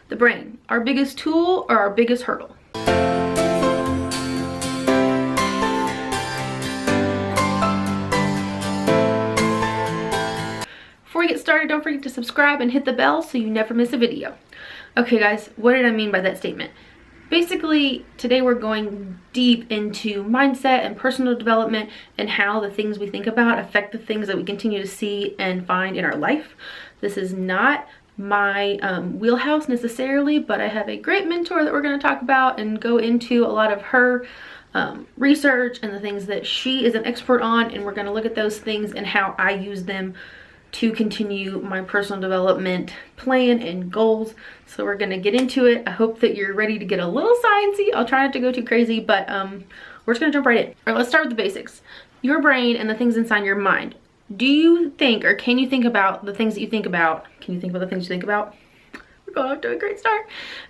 the brain, our biggest tool or our biggest hurdle? Before we get started, don't forget to subscribe and hit the bell so you never miss a video. Okay guys, what did I mean by that statement? Basically, today we're going deep into mindset and personal development and how the things we think about affect the things that we continue to see and find in our life. This is not my wheelhouse necessarily, but I have a great mentor that we're going to talk about and go into a lot of her research and the things that she is an expert on, and we're going to look at those things and how I use them to continue my personal development plan and goals. So we're gonna get into it. I hope that you're ready to get a little sciencey. I'll try not to go too crazy, but we're just gonna jump right in. All right, let's start with the basics. Your brain and the things inside your mind. Do you think, or can you think about the things that you think about? Can you think about the things you think about? We're going off to a great start.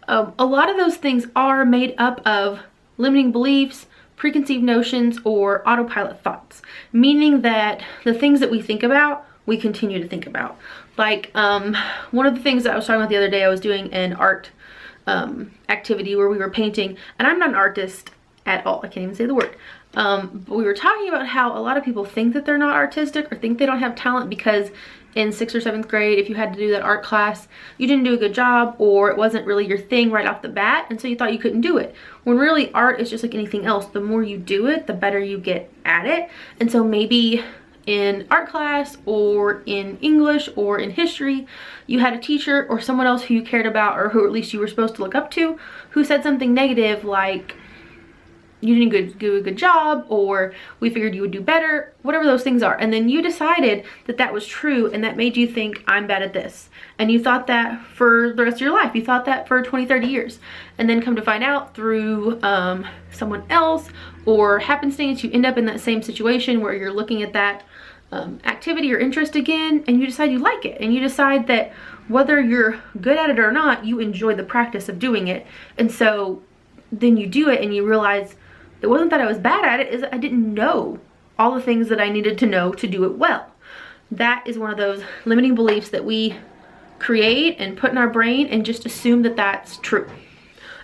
A lot of those things are made up of limiting beliefs, preconceived notions, or autopilot thoughts, meaning that the things that we think about, we continue to think about. Like one of the things that I was talking about the other day, I was doing an art activity where we were painting, and I'm not an artist at all, I can't even say the word, but we were talking about how a lot of people think that they're not artistic or think they don't have talent because in 6th or 7th grade, if you had to do that art class, you didn't do a good job, or it wasn't really your thing right off the bat, and so you thought you couldn't do it. When really art is just like anything else. The more you do it, the better you get at it. And so maybe in art class or in English or in history, you had a teacher or someone else who you cared about, or who at least you were supposed to look up to, who said something negative like, you didn't do a good job, or we figured you would do better, whatever those things are. And then you decided that that was true, and that made you think, I'm bad at this. And you thought that for the rest of your life. You thought that for 20, 30 years. And then come to find out through someone else or happenstance, you end up in that same situation where you're looking at that activity or interest again, and you decide you like it. And you decide that whether you're good at it or not, you enjoy the practice of doing it. And so then you do it and you realize, it wasn't that I was bad at it, is I didn't know all the things that I needed to know to do it well. That is one of those limiting beliefs that we create and put in our brain and just assume that that's true.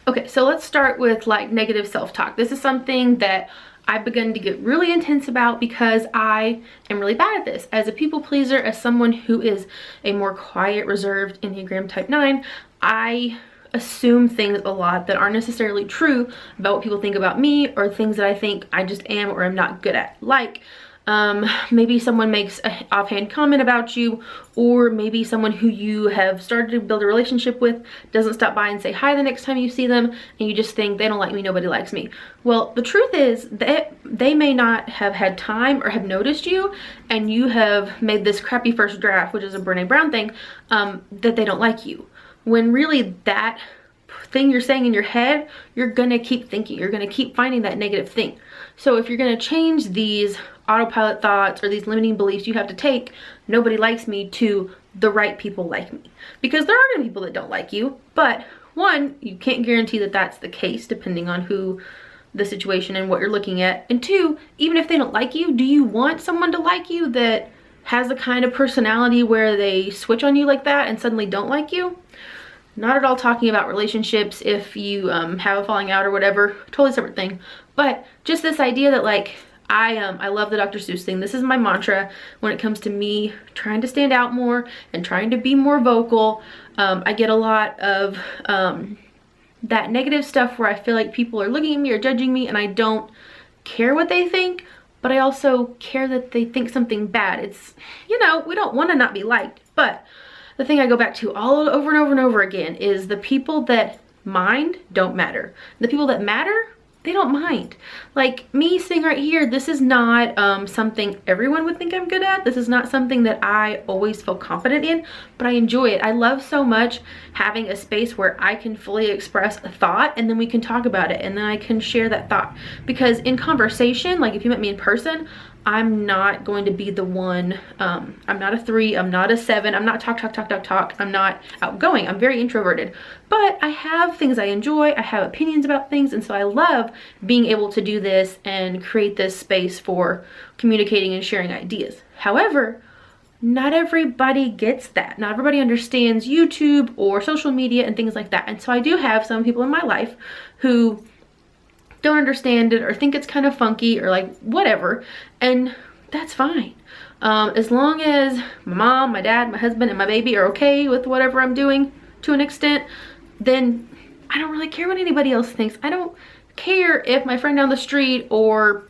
Okay, so let's start with like negative self-talk. This is something that I've begun to get really intense about because I am really bad at this. As a people pleaser, as someone who is a more quiet, reserved Enneagram type 9, I assume things a lot that aren't necessarily true about what people think about me, or things that I think I just am or am not good at. Like maybe someone makes an offhand comment about you, or maybe someone who you have started to build a relationship with doesn't stop by and say hi the next time you see them, and you just think, they don't like me, nobody likes me. Well, the truth is that they may not have had time or have noticed you, and you have made this crappy first draft, which is a Brené Brown thing, that they don't like you. When really that thing you're saying in your head, you're gonna keep thinking, you're gonna keep finding that negative thing. So if you're gonna change these autopilot thoughts or these limiting beliefs, you have to take nobody likes me to the right people like me. Because there are gonna be people that don't like you, but one, you can't guarantee that that's the case depending on who the situation and what you're looking at. And two, even if they don't like you, do you want someone to like you that has the kind of personality where they switch on you like that and suddenly don't like you? Not at all talking about relationships if you have a falling out or whatever, totally separate thing. But just this idea that like, I love the Dr. Seuss thing. This is my mantra when it comes to me trying to stand out more and trying to be more vocal. I get a lot of that negative stuff where I feel like people are looking at me or judging me, and I don't care what they think, but I also care that they think something bad. It's, you know, we don't want to not be liked, but the thing I go back to all over and over and over again is the people that mind don't matter. The people that matter, they don't mind. Like me sitting right here, this is not something everyone would think I'm good at. This is not something that I always feel confident in, but I enjoy it. I love so much having a space where I can fully express a thought, and then we can talk about it, and then I can share that thought. Because in conversation, like if you met me in person, I'm not going to be the one, I'm not a 3, I'm not a 7, I'm not talk, I'm not outgoing, I'm very introverted. But I have things I enjoy, I have opinions about things, and so I love being able to do this and create this space for communicating and sharing ideas. However, not everybody gets that. Not everybody understands YouTube or social media and things like that. And so I do have some people in my life who don't understand it or think it's kind of funky or like whatever, and that's fine. As long as my mom, my dad, my husband, and my baby are okay with whatever I'm doing to an extent, then I don't really care what anybody else thinks. I don't care if my friend down the street or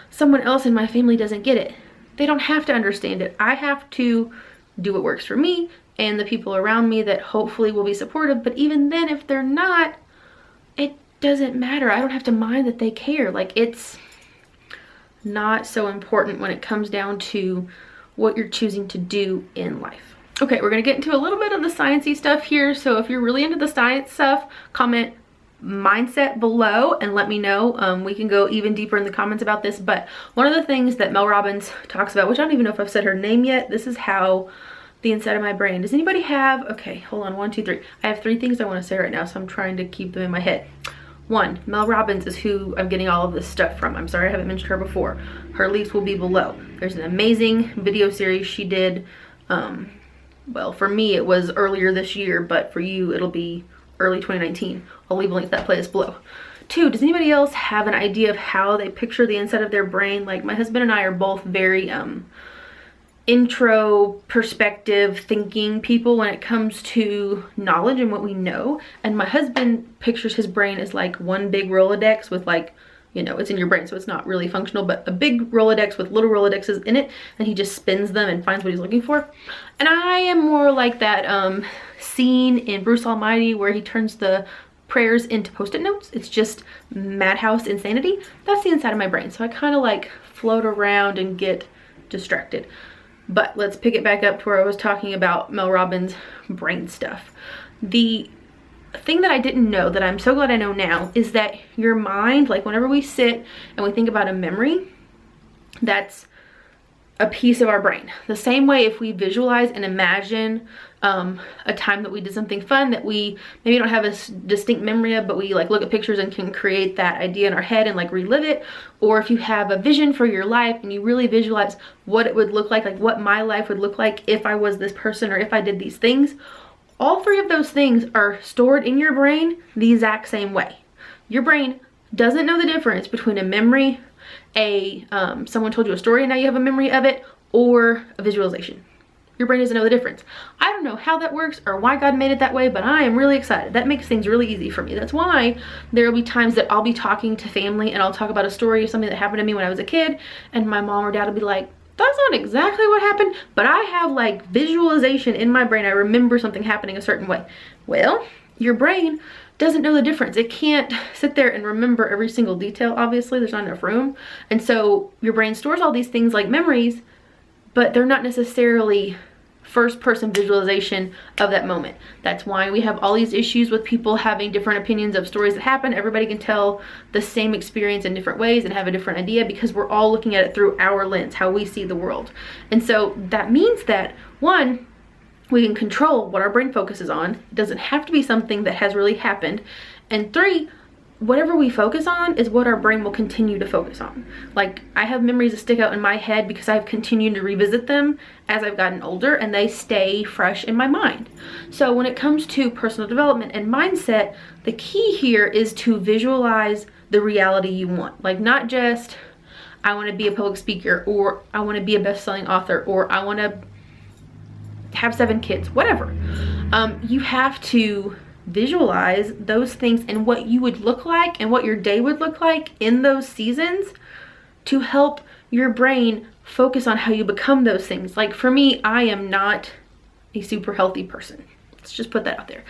someone else in my family doesn't get it. They don't have to understand it. I have to do what works for me and the people around me that hopefully will be supportive. But even then, if they're not, it doesn't matter. I don't have to mind that they care. Like, it's not so important when it comes down to what you're choosing to do in life. Okay, we're gonna get into a little bit of the sciencey stuff here. So if you're really into the science stuff, comment mindset below and let me know. We can go even deeper in the comments about this, but one of the things that Mel Robbins talks about, which I don't even know if I've said her name yet, this is how the inside of my brain. Does anybody have, okay, hold on, 1, 2, 3. I have 3 things I want to say right now, so I'm trying to keep them in my head. 1, Mel Robbins is who I'm getting all of this stuff from. I'm sorry I haven't mentioned her before. Her links will be below. There's an amazing video series she did. Well, for me it was earlier this year, but for you it'll be early 2019. I'll leave a link to that playlist below. 2, does anybody else have an idea of how they picture the inside of their brain? Like, my husband and I are both very intro perspective thinking people when it comes to knowledge and what we know. And my husband pictures his brain as like one big Rolodex with, like, you know, it's in your brain, so it's not really functional, but a big Rolodex with little Rolodexes in it, and he just spins them and finds what he's looking for. And I am more like that scene in Bruce Almighty where he turns the prayers into post-it notes. It's just madhouse insanity. That's the inside of my brain. So I kind of like float around and get distracted. But let's pick it back up to where I was talking about Mel Robbins' brain stuff. The thing that I didn't know that I'm so glad I know now is that your mind, like whenever we sit and we think about a memory, that's a piece of our brain. The same way if we visualize and imagine a time that we did something fun that we maybe don't have a distinct memory of, but we like look at pictures and can create that idea in our head and like relive it. Or if you have a vision for your life and you really visualize what it would look like what my life would look like if I was this person or if I did these things, all 3 of those things are stored in your brain the exact same way. Your brain doesn't know the difference between a memory, someone told you a story and now you have a memory of it, or a visualization. Your brain doesn't know the difference. I don't know how that works or why God made it that way, but I am really excited. That makes things really easy for me. That's why there will be times that I'll be talking to family and I'll talk about a story of something that happened to me when I was a kid, and my mom or dad will be like, that's not exactly what happened, but I have like visualization in my brain. I remember something happening a certain way. Well, your brain doesn't know the difference. It can't sit there and remember every single detail. Obviously, there's not enough room. And so your brain stores all these things like memories, but they're not necessarily first person visualization of that moment. That's why we have all these issues with people having different opinions of stories that happen. Everybody can tell the same experience in different ways and have a different idea because we're all looking at it through our lens, how we see the world. And so that means that, 1, we can control what our brain focuses on. It doesn't have to be something that has really happened. And 3, whatever we focus on is what our brain will continue to focus on. Like, I have memories that stick out in my head because I've continued to revisit them as I've gotten older, and they stay fresh in my mind. So when it comes to personal development and mindset, the key here is to visualize the reality you want. Like, not just, I want to be a public speaker, or I want to be a best-selling author, or I want to have 7 kids, whatever. You have to visualize those things and what you would look like and what your day would look like in those seasons to help your brain focus on how you become those things. Like, for me, I am not a super healthy person. Let's just put that out there.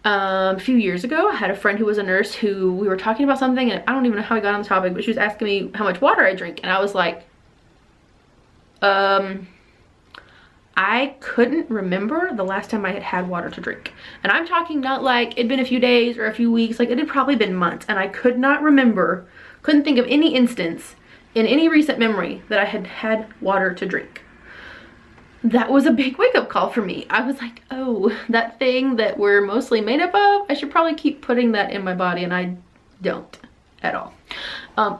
A few years ago, I had a friend who was a nurse who we were talking about something, and I don't even know how we got on the topic, but she was asking me how much water I drink, and I was like, I couldn't remember the last time I had had water to drink. And I'm talking not like it'd been a few days or a few weeks, like it had probably been months, and I could not remember, couldn't think of any instance in any recent memory that I had had water to drink. That was a big wake-up call for me. I was like, oh, that thing that we're mostly made up of, I should probably keep putting that in my body, and I don't at all.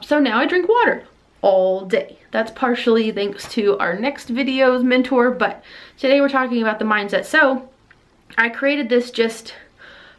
So now I drink water all day. That's partially thanks to our next video's mentor, but today we're talking about the mindset. So I created this just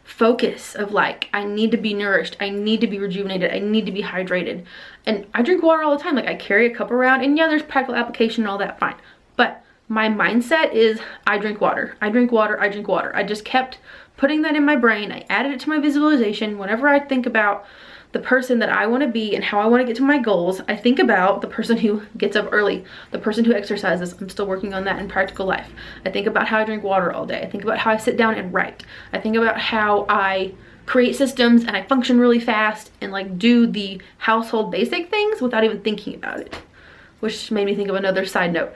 focus of like, I need to be nourished, I need to be rejuvenated, I need to be hydrated. And I drink water all the time. Like, I carry a cup around, and yeah, there's practical application and all that, fine. But my mindset is I drink water, I drink water, I drink water. I just kept putting that in my brain. I added it to my visualization. Whenever I think about the person that I want to be and how I want to get to my goals, I think about the person who gets up early, the person who exercises. I'm still working on that in practical life. I think about how I drink water all day. I think about how I sit down and write. I think about how I create systems and I function really fast and like do the household basic things without even thinking about it. Which made me think of another side note.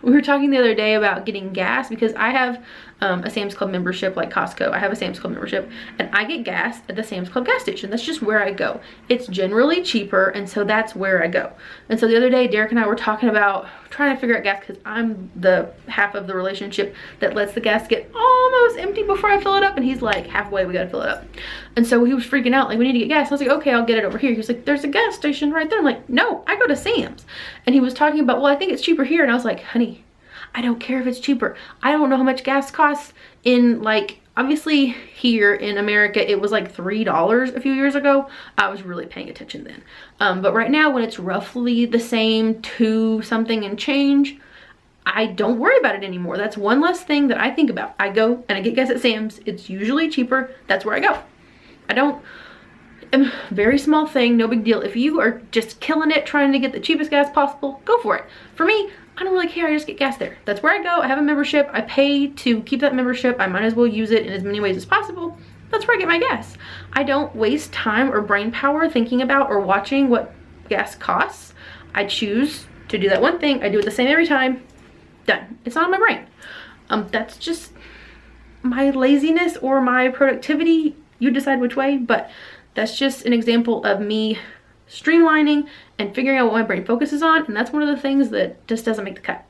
We were talking the other day about getting gas because I have a Sam's Club membership like Costco. I have a Sam's Club membership and I get gas at the Sam's Club gas station. That's just where I go. It's generally cheaper, and so that's where I go. And so the other day, Derek and I were talking about trying to figure out gas because I'm the half of the relationship that lets the gas get almost empty before I fill it up, and he's like, halfway, we gotta fill it up. And so he was freaking out, like, we need to get gas. I was like, okay, I'll get it over here. He was like, there's a gas station right there. I'm like, no, I go to Sam's. And he was talking about, well, I think it's cheaper here. And I was like, honey, I don't care if it's cheaper. I don't know how much gas costs in, like, obviously here in America, it was like $3 a few years ago. I was really paying attention then. But right now, when it's roughly the same, 2 something and change, I don't worry about it anymore. That's one less thing that I think about. I go and I get gas at Sam's. It's usually cheaper. That's where I go. I don't, very small thing, no big deal. If you are just killing it trying to get the cheapest gas possible, go for it. For me, I don't really care. I just get gas there. That's where I go. I have a membership. I pay to keep that membership. I might as well use it in as many ways as possible. That's where I get my gas. I don't waste time or brain power thinking about or watching what gas costs. I choose to do that one thing. I do it the same every time. Done. It's not in my brain. That's just my laziness or my productivity. You decide which way, but that's just an example of me streamlining and figuring out what my brain focuses on, and that's one of the things that just doesn't make the cut.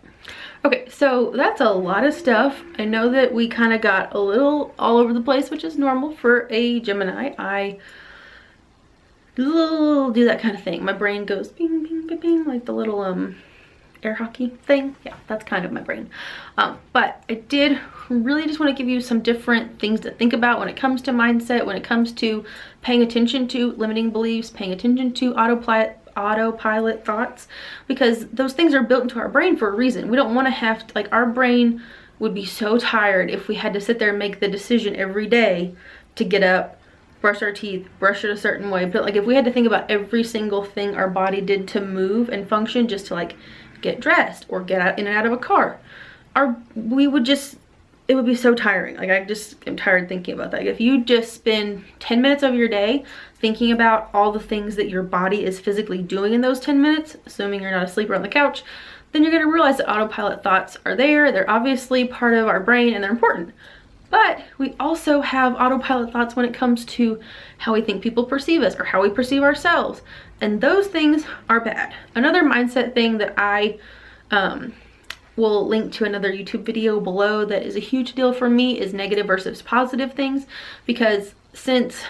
Okay, so that's a lot of stuff. I know that we kind of got a little all over the place, which is normal for a Gemini. I do that kind of thing. My brain goes bing, bing, bing, bing, like the little air hockey thing. Yeah, that's kind of my brain. But I did really just want to give you some different things to think about when it comes to mindset, when it comes to paying attention to limiting beliefs, paying attention to autopilot thoughts, because those things are built into our brain for a reason. We don't want to have to, like, our brain would be so tired if we had to sit there and make the decision every day to get up, brush our teeth, brush it a certain way. But like, if we had to think about every single thing our body did to move and function just to like get dressed or get out in and out of a car, it would be so tiring. Like, I just am tired thinking about that. Like, if you just spend 10 minutes of your day thinking about all the things that your body is physically doing in those 10 minutes, assuming you're not asleep or on the couch, then you're gonna realize that autopilot thoughts are there. They're obviously part of our brain and they're important. But we also have autopilot thoughts when it comes to how we think people perceive us or how we perceive ourselves. And those things are bad. Another mindset thing that I will link to another YouTube video below that is a huge deal for me is negative versus positive things. Because since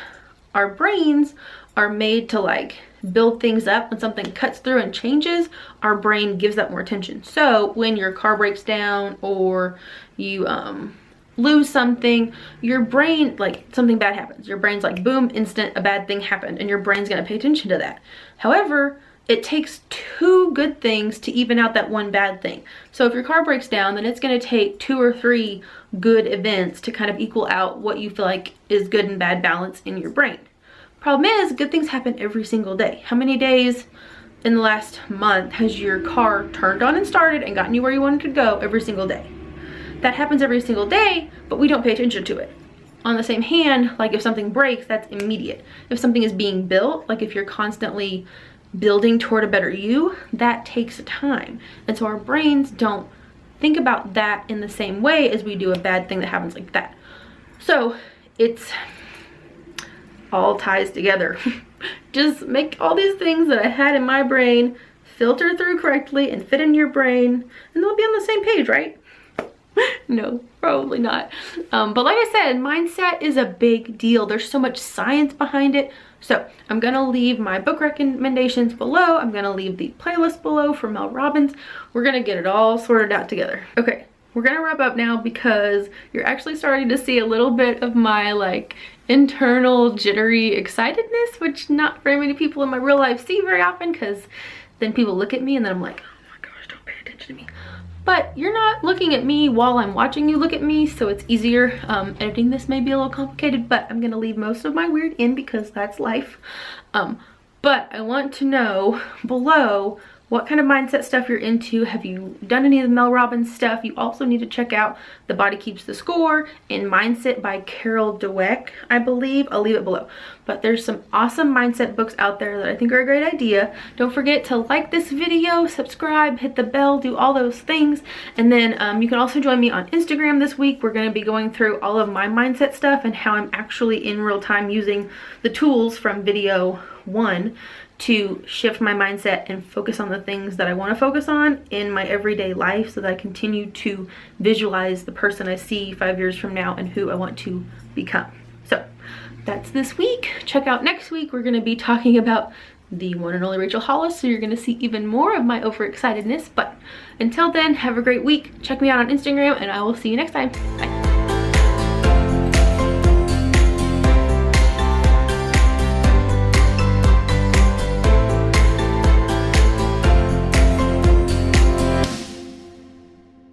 our brains are made to like build things up, when something cuts through and changes, our brain gives that more attention. So when your car breaks down or you lose something, your brain, like something bad happens, your brain's like, boom, instant, a bad thing happened, and your brain's gonna pay attention to that. However, it takes 2 good things to even out that one bad thing. So if your car breaks down, then it's gonna take 2 or 3 good events to kind of equal out what you feel like is good and bad balance in your brain. Problem is, good things happen every single day. How many days in the last month has your car turned on and started and gotten you where you wanted to go every single day? That happens every single day, but we don't pay attention to it. On the same hand, like if something breaks, that's immediate. If something is being built, like if you're constantly building toward a better you, that takes time. And so our brains don't think about that in the same way as we do a bad thing that happens like that. So it's all ties together. Just make all these things that I had in my brain filter through correctly and fit in your brain, and they'll be on the same page, right? No, probably not. But like I said, mindset is a big deal. There's so much science behind it, So I'm gonna leave my book recommendations below. I'm gonna leave the playlist below for Mel Robbins. We're gonna get it all sorted out together. Okay, we're gonna wrap up now because you're actually starting to see a little bit of my like internal jittery excitedness, which not very many people in my real life see very often, because then people look at me and then I'm like, oh my gosh, don't pay attention to me. But you're not looking at me while I'm watching you look at me, so it's easier. Editing this may be a little complicated, but I'm gonna leave most of my weird in because that's life. But I want to know below what kind of mindset stuff you're into. Have you done any of the Mel Robbins stuff? You also need to check out The Body Keeps the Score and Mindset by Carol Dweck, I believe. I'll leave it below. But there's some awesome mindset books out there that I think are a great idea. Don't forget to like this video, subscribe, hit the bell, do all those things. And then you can also join me on Instagram this week. We're going to be going through all of my mindset stuff and how I'm actually in real time using the tools from video 1 to shift my mindset and focus on the things that I want to focus on in my everyday life, so that I continue to visualize the person I see 5 years from now and who I want to become. So that's this week. Check out next week. We're going to be talking about the one and only Rachel Hollis, so you're going to see even more of my overexcitedness. But until then, have a great week. Check me out on Instagram and I will see you next time. Bye.